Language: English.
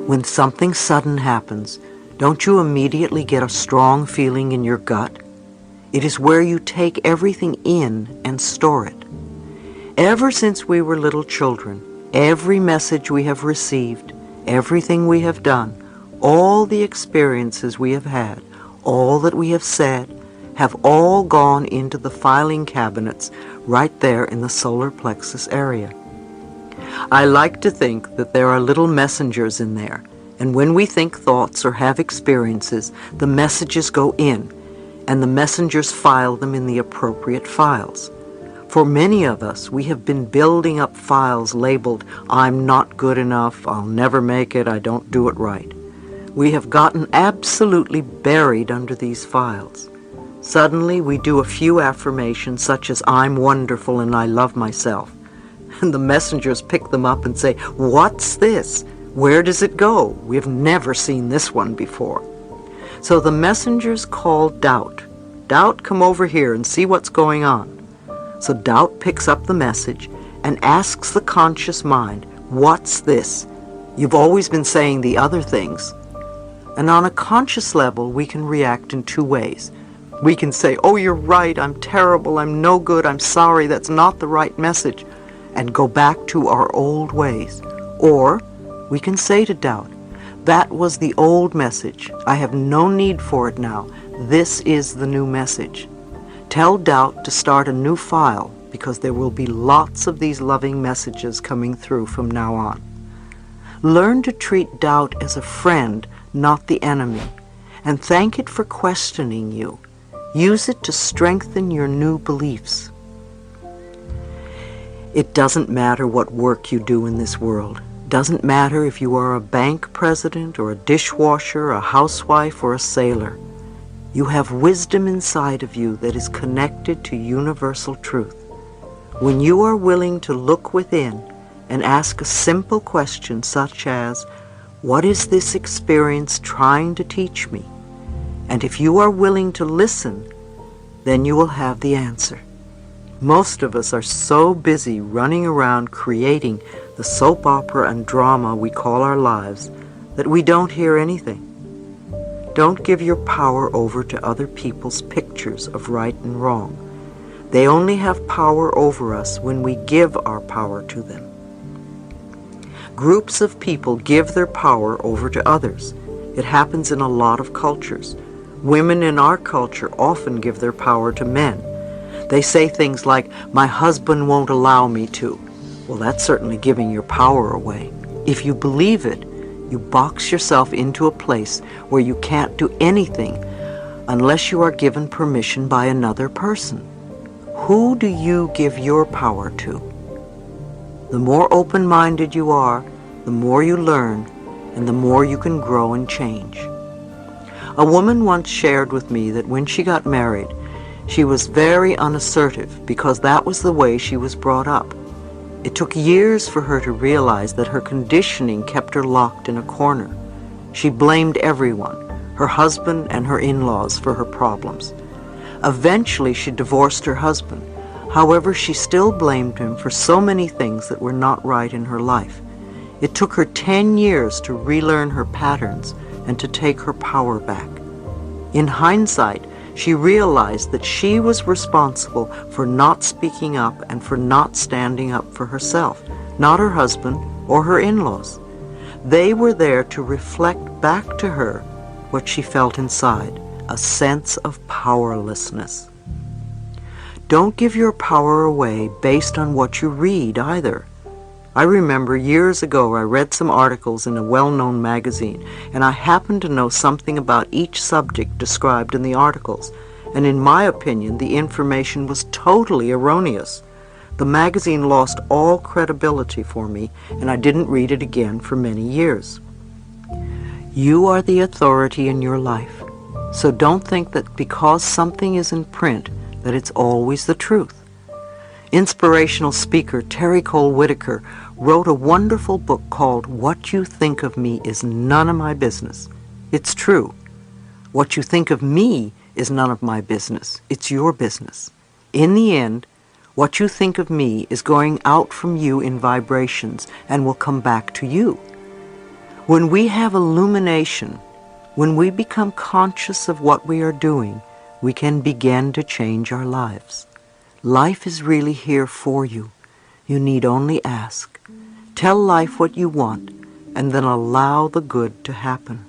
When something sudden happens, don't you immediately get a strong feeling in your gut? It is where you take everything in and store it. Ever since we were little children, every message we have received, everything we have done, all the experiences we have had, all that we have said, have all gone into the filing cabinets right there in the solar plexus area. I like to think that there are little messengers in there, and when we think thoughts or have experiences, the messages go in, and the messengers file them in the appropriate files. For many of us, we have been building up files labeled, "I'm not good enough, I'll never make it, I don't do it right." We have gotten absolutely buried under these files. Suddenly, we do a few affirmations such as, "I'm wonderful and I love myself." And the messengers pick them up and say, "What's this? Where does it go? We've never seen this one before." So the messengers call doubt. "Doubt, come over here and see what's going on." So doubt picks up the message and asks the conscious mind, "What's this? You've always been saying the other things." And on a conscious level, we can react in two ways. We can say, "Oh, you're right, I'm terrible, I'm no good, I'm sorry, that's not the right message," and go back to our old ways. Or we can say to doubt, "That was the old message. I have no need for it now. This is the new message." Tell doubt to start a new file, because there will be lots of these loving messages coming through from now on. Learn to treat doubt as a friend, not the enemy, and thank it for questioning you. Use it to strengthen your new beliefs. It doesn't matter what work you do in this world. Doesn't matter if you are a bank president or a dishwasher, a housewife, or a sailor. You have wisdom inside of you that is connected to universal truth. When you are willing to look within and ask a simple question such as, "What is this experience trying to teach me?" And if you are willing to listen, then you will have the answer. Most of us are so busy running around creating the soap opera and drama we call our lives that we don't hear anything. Don't give your power over to other people's pictures of right and wrong. They only have power over us when we give our power to them. Groups of people give their power over to others. It happens in a lot of cultures. Women in our culture often give their power to men. They say things like, "My husband won't allow me to." Well, that's certainly giving your power away. If you believe it, you box yourself into a place where you can't do anything unless you are given permission by another person. Who do you give your power to? The more open-minded you are, the more you learn, and the more you can grow and change. A woman once shared with me that when she got married, she was very unassertive because that was the way she was brought up. It took years for her to realize that her conditioning kept her locked in a corner. She blamed everyone, her husband and her in-laws, for her problems. Eventually, she divorced her husband. However, she still blamed him for so many things that were not right in her life. It took her 10 years to relearn her patterns and to take her power back. In hindsight, she realized that she was responsible for not speaking up and for not standing up for herself, not her husband or her in-laws. They were there to reflect back to her what she felt inside, a sense of powerlessness. Don't give your power away based on what you read either. I remember years ago I read some articles in a well-known magazine, and I happened to know something about each subject described in the articles, and in my opinion the information was totally erroneous. The magazine lost all credibility for me, and I didn't read it again for many years. You are the authority in your life, so don't think that because something is in print that it's always the truth. Inspirational speaker Terry Cole Whitaker wrote a wonderful book called "What You Think of Me Is None of My Business." It's true. What you think of me is none of my business. It's your business. In the end, what you think of me is going out from you in vibrations and will come back to you. When we have illumination, when we become conscious of what we are doing, we can begin to change our lives. Life is really here for you. You need only ask. Tell life what you want, and then allow the good to happen.